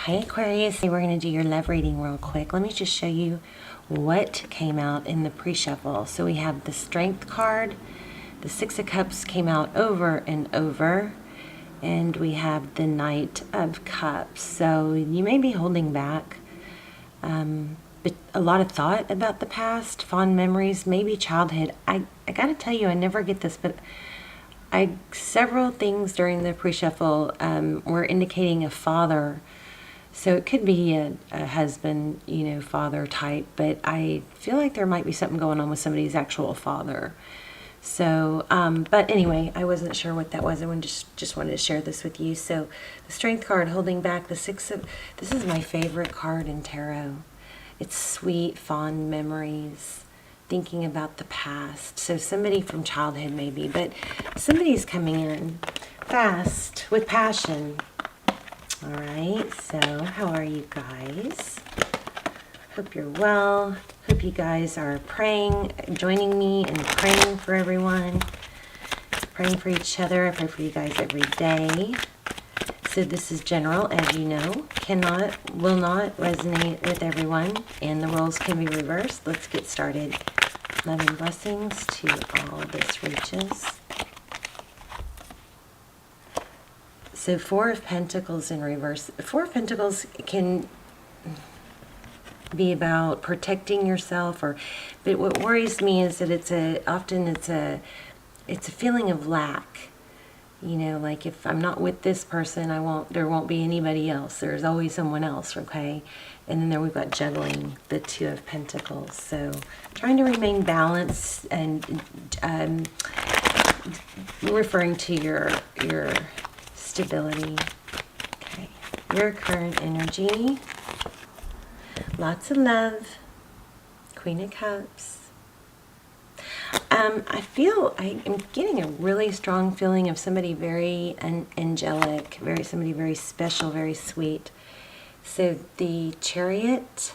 Hi Aquarius, we're going to do your love reading real quick. Let me just show you what came out in the pre-shuffle. So we have the Strength card, the Six of Cups came out over and over, and we have the Knight of Cups. So you may be holding back but a lot of thought about the past, fond memories, maybe childhood. I got to tell you, I never get this, but several things during the pre-shuffle were indicating a father. So it could be a husband, father type, but I feel like there might be something going on with somebody's actual father. So, but anyway, I wasn't sure what that was. I just wanted to share this with you. So the Strength card holding back the this is my favorite card in tarot. It's sweet, fond memories, thinking about the past. So somebody from childhood maybe, but somebody's coming in fast with passion. All right, so how are you guys? Hope you're well. Hope you guys are praying, joining me and praying for everyone, praying for each other. I pray for you guys every day. So this is general, as you know, will not resonate with everyone, and the roles can be reversed. Let's get started. Love and blessings to all this reaches. So Four of Pentacles in reverse. Four of Pentacles can be about protecting yourself, but what worries me is that often it's a feeling of lack. Like if I'm not with this person, there won't be anybody else. There's always someone else, okay? And then we've got juggling the Two of Pentacles. So trying to remain balanced and referring to your stability. Okay, your current energy. Lots of love. Queen of Cups. I feel I'm getting a really strong feeling of somebody very angelic, somebody very special, very sweet. So the Chariot.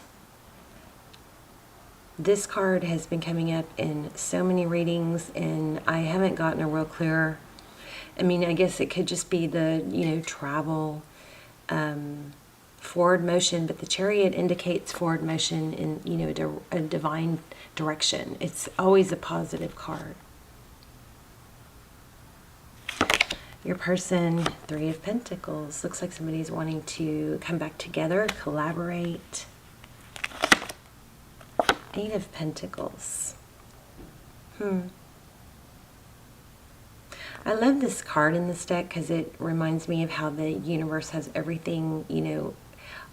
This card has been coming up in so many readings, and I haven't gotten a real clear. I mean, I guess it could just be the travel, forward motion, but the Chariot indicates forward motion in a divine direction. It's always a positive card. Your person, Three of Pentacles. Looks like somebody's wanting to come back together, collaborate. Eight of Pentacles. I love this card in this deck because it reminds me of how the universe has everything,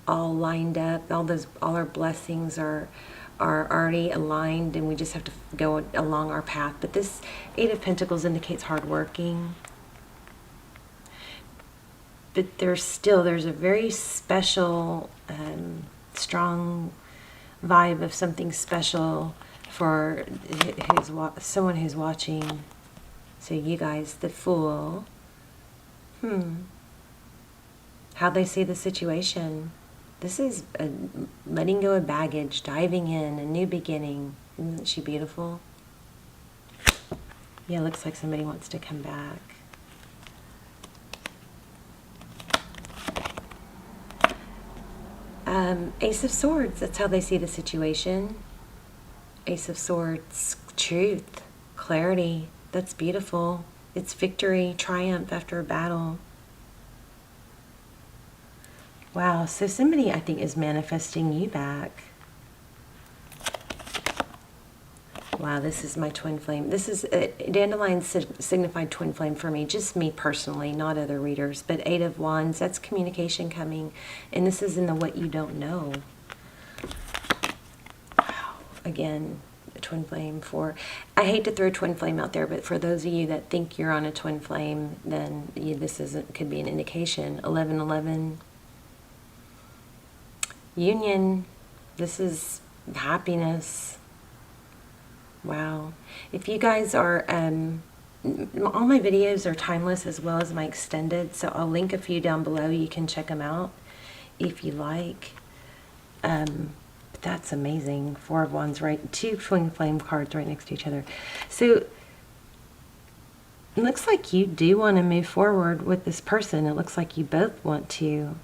all lined up. All our blessings are already aligned, and we just have to go along our path. But this Eight of Pentacles indicates hardworking. But there's a very special, strong vibe of something special for someone who's watching. So you guys, the Fool. How they see the situation. This is letting go of baggage, diving in, a new beginning. Isn't she beautiful? Yeah, looks like somebody wants to come back. Ace of Swords, that's how they see the situation. Ace of Swords, truth, clarity. That's beautiful. It's victory, triumph after a battle. Wow, so somebody, I think, is manifesting you back. Wow, this is my twin flame. This is, dandelion signified twin flame for me, just me personally, not other readers. But Eight of Wands, that's communication coming. And this is in the what you don't know. Wow, again, twin flame for, I hate to throw twin flame out there, but for those of you that think you're on a twin flame, then this could be an indication. 1111. Union. This is happiness. Wow. If you guys are, all my videos are timeless as well as my extended, so I'll link a few down below. You can check them out if you like. That's amazing. Four of Wands, right? Two twin flame cards right next to each other. So it looks like you do want to move forward with this person. It looks like you both want to.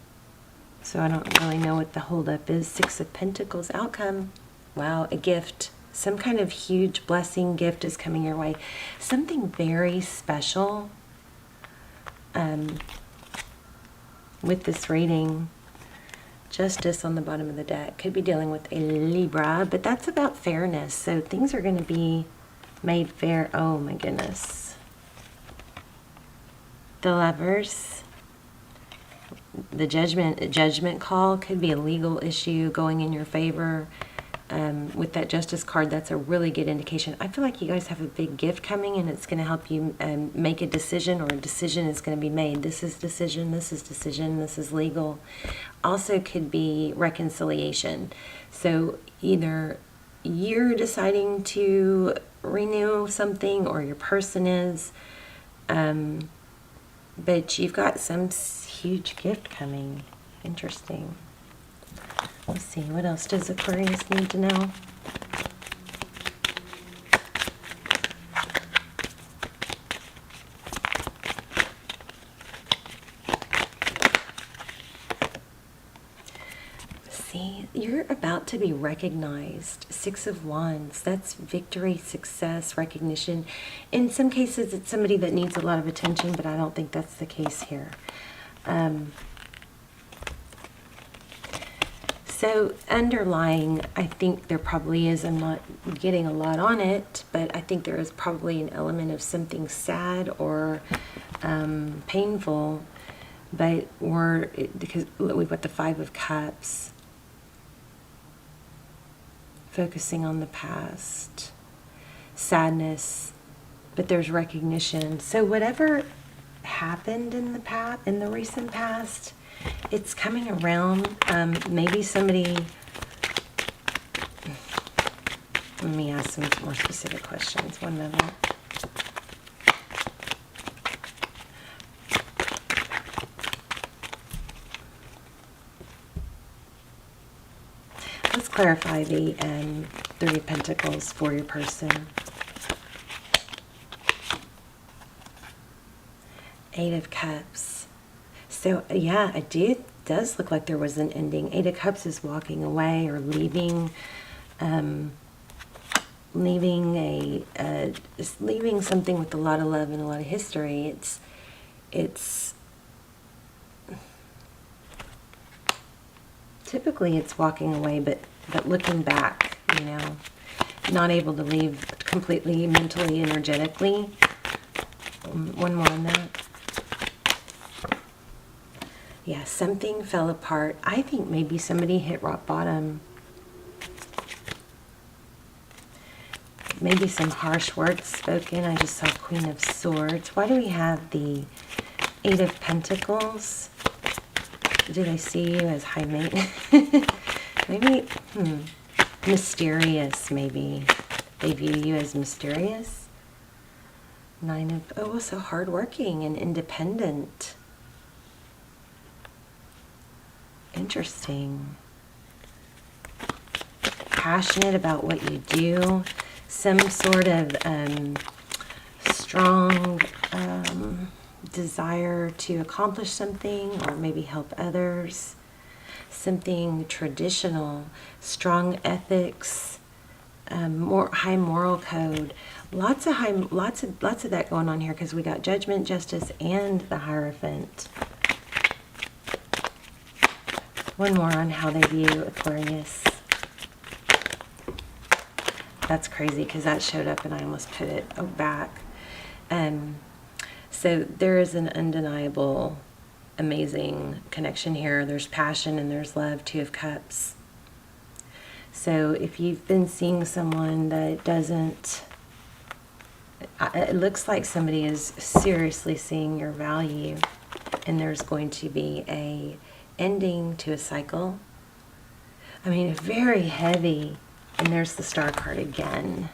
So I don't really know what the holdup is. Six of Pentacles, outcome. Wow, a gift. Some kind of huge blessing gift is coming your way. Something very special with this reading. Justice on the bottom of the deck. Could be dealing with a Libra, but that's about fairness. So things are going to be made fair. Oh my goodness. The Lovers. The judgment call could be a legal issue going in your favor. With that Justice card, that's a really good indication. I feel like you guys have a big gift coming, and it's going to help you make a decision, or a decision is going to be made. This is decision, this is decision, this is legal. Also could be reconciliation. So either you're deciding to renew something, or your person is, but you've got some huge gift coming. Interesting. Let's see, what else does Aquarius need to know? See, you're about to be recognized. Six of Wands. That's victory, success, recognition. In some cases, it's somebody that needs a lot of attention, but I don't think that's the case here. So underlying, I think there probably is, I'm not getting a lot on it, but I think there is probably an element of something sad or painful, but because we've got the Five of Cups, focusing on the past, sadness, but there's recognition. So whatever happened in the recent past, it's coming around. Maybe somebody, let me ask some more specific questions. One moment. Let's clarify the Three of Pentacles for your person. Eight of Cups. So yeah, it does look like there was an ending. Eight of Cups is walking away or leaving, leaving something with a lot of love and a lot of history. It's typically it's walking away, but looking back, you know, not able to leave completely mentally, energetically. One more on that. Yeah, something fell apart. I think maybe somebody hit rock bottom. Maybe some harsh words spoken. I just saw Queen of Swords. Why do we have the Eight of Pentacles? Do they see you as high maintenance? Maybe, mysterious, maybe. They view you as mysterious. Nine of, oh, so hardworking and independent. Interesting. Passionate about what you do. Some sort of strong desire to accomplish something, or maybe help others. Something traditional, strong ethics, more high moral code. Lots of that going on here, because we got Judgment, Justice, and the Hierophant. One more on how they view Aquarius. That's crazy, because that showed up and I almost put it back. So there is an undeniable, amazing connection here. There's passion and there's love. Two of Cups. So if you've been seeing someone that doesn't, it looks like somebody is seriously seeing your value, and there's going to be a ending to a cycle. I mean, very heavy. And there's the Star card again.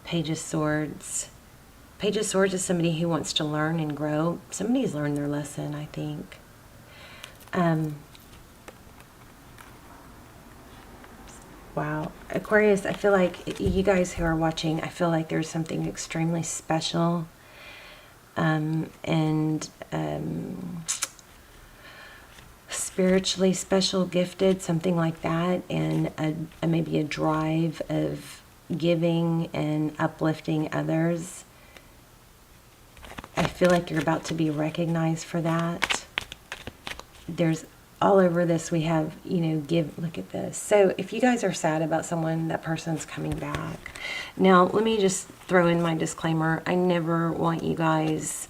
Page of Swords. Page of Swords is somebody who wants to learn and grow. Somebody's learned their lesson, I think. Wow. Aquarius, I feel like you guys who are watching, I feel like there's something extremely special spiritually special, gifted, something like that, and maybe a drive of giving and uplifting others. I feel like you're about to be recognized for that. There's all over this, we have, look at this. So if you guys are sad about someone, that person's coming back. Now, let me just throw in my disclaimer. I never want you guys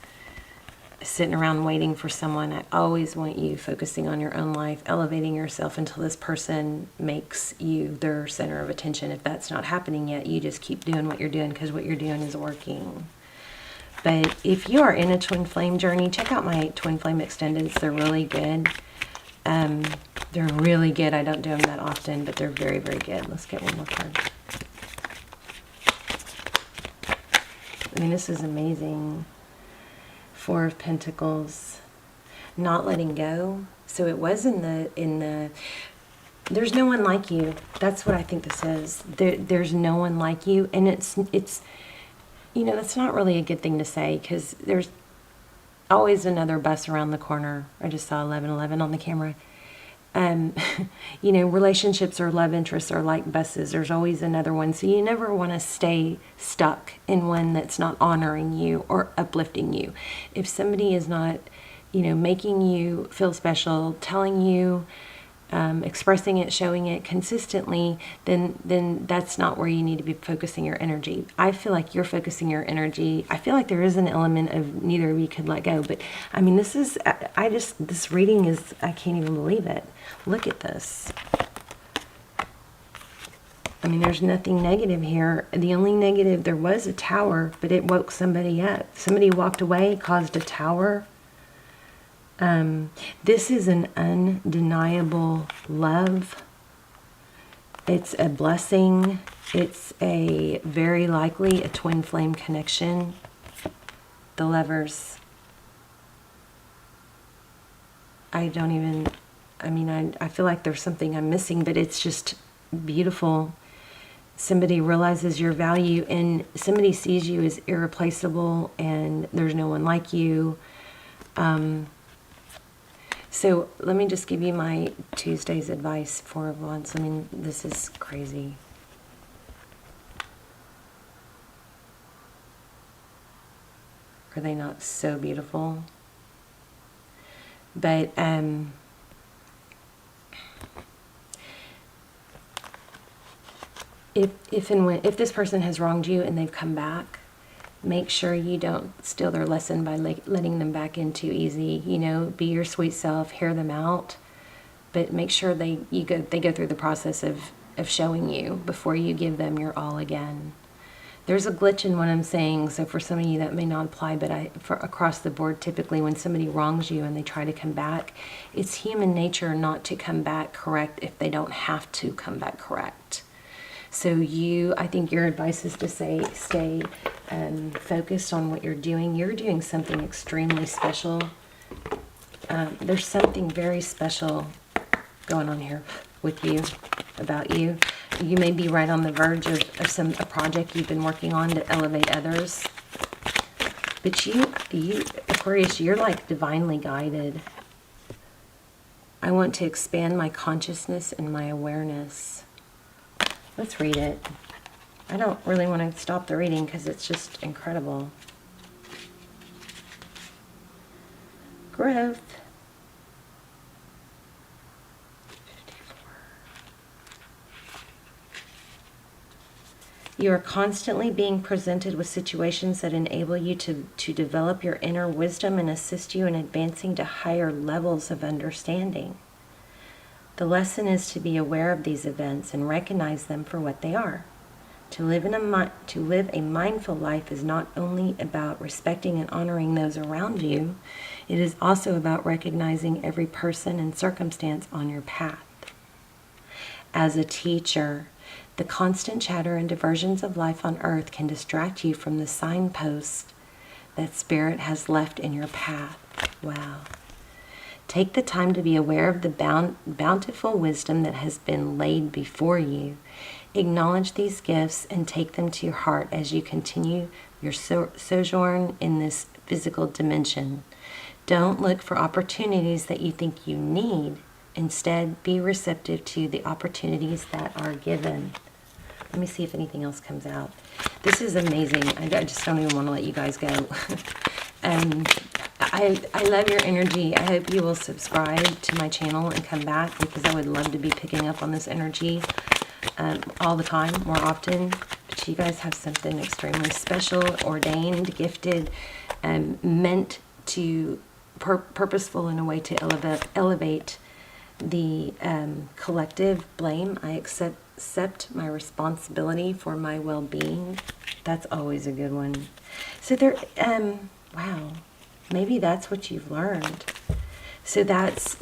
sitting around waiting for someone. I always want you focusing on your own life, elevating yourself until this person makes you their center of attention. If that's not happening yet, you just keep doing what you're doing, because what you're doing is working. But if you are in a twin flame journey, check out my twin flame extendeds. They're really good. They're really good. I don't do them that often, but they're very, very good. Let's get one more card. I mean, this is amazing. Four of Pentacles, not letting go. So it was in the there's no one like you. That's what I think this is. There's no one like you, and it's that's not really a good thing to say, because there's always another bus around the corner. I just saw 1111 on the camera. Relationships or love interests are like buses. There's always another one. So you never want to stay stuck in one that's not honoring you or uplifting you. If somebody is not, making you feel special, telling you, expressing it, showing it consistently, then that's not where you need to be focusing your energy. I feel like you're focusing your energy. I feel like there is an element of neither of you could let go. But I mean, this reading is, I can't even believe it. Look at this. I mean, there's nothing negative here. The only negative, there was a tower, but it woke somebody up. Somebody walked away, caused a tower. This is an undeniable love. It's a blessing. It's a very likely a twin flame connection. The Lovers. I feel like there's something I'm missing, but it's just beautiful. Somebody realizes your value, and somebody sees you as irreplaceable, and there's no one like you. So let me just give you my Tuesday's advice for once. I mean, this is crazy. Are they not so beautiful? But if this person has wronged you and they've come back, make sure you don't steal their lesson by letting them back in too easy. Be your sweet self, hear them out, but make sure they go through the process of showing you before you give them your all again. There's a glitch in what I'm saying, so for some of you that may not apply, but for across the board, typically when somebody wrongs you and they try to come back, it's human nature not to come back correct if they don't have to come back correct. So I think your advice is to stay focused on what you're doing. You're doing something extremely special. There's something very special going on here with you, about you. You may be right on the verge of a project you've been working on to elevate others. But you, Aquarius, you're like divinely guided. I want to expand my consciousness and my awareness. Let's read it. I don't really want to stop the reading because it's just incredible. Growth. You are constantly being presented with situations that enable you to develop your inner wisdom and assist you in advancing to higher levels of understanding. The lesson is to be aware of these events and recognize them for what they are. To live a mindful life is not only about respecting and honoring those around you, it is also about recognizing every person and circumstance on your path. As a teacher, the constant chatter and diversions of life on earth can distract you from the signposts that Spirit has left in your path. Wow. Take the time to be aware of the bountiful wisdom that has been laid before you. Acknowledge these gifts and take them to your heart as you continue your sojourn in this physical dimension. Don't look for opportunities that you think you need. Instead, be receptive to the opportunities that are given. Let me see if anything else comes out. This is amazing. I just don't even want to let you guys go. I love your energy. I hope you will subscribe to my channel and come back, because I would love to be picking up on this energy all the time, more often. But you guys have something extremely special, ordained, gifted, meant to, purposeful in a way to elevate the collective blame. I accept my responsibility for my well-being. That's always a good one. So there, wow, maybe that's what you've learned. So that's,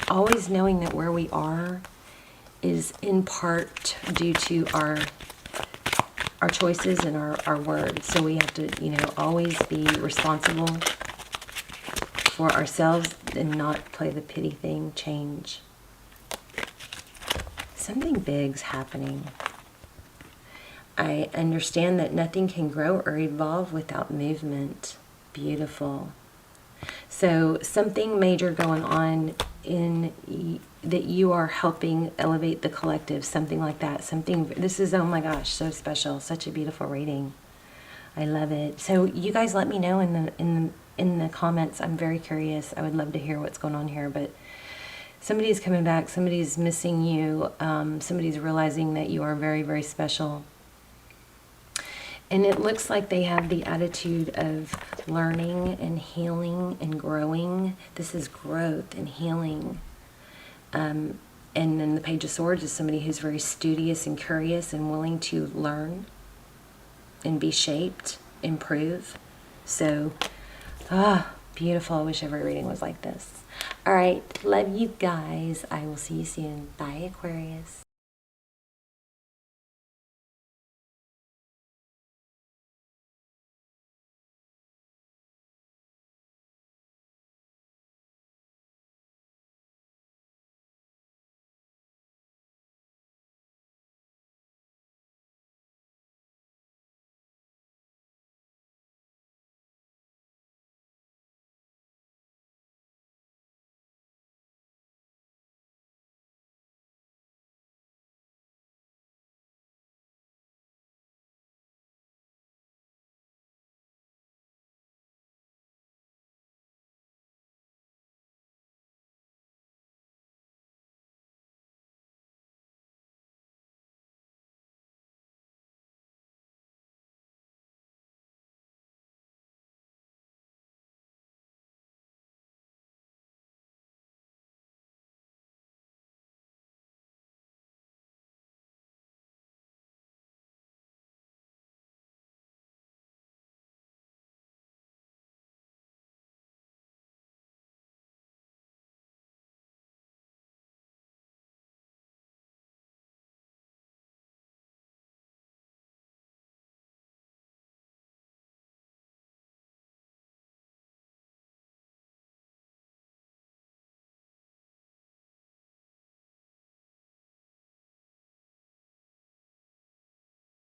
always knowing that where we are is in part due to our choices and our words. So we have to, always be responsible for ourselves and not play the pity thing. Change. Something big's happening. I understand that nothing can grow or evolve without movement. Beautiful. So something major going on that you are helping elevate the collective, something like that. This is, oh my gosh, so special. Such a beautiful reading. I love it. So you guys let me know in the comments. I'm very curious. I would love to hear what's going on here, but somebody's coming back. Somebody's missing you. Somebody's realizing that you are very, very special. And it looks like they have the attitude of learning and healing and growing. This is growth and healing. And then the Page of Swords is somebody who's very studious and curious and willing to learn and be shaped, improve. So, beautiful. I wish every reading was like this. All right. Love you guys. I will see you soon. Bye, Aquarius.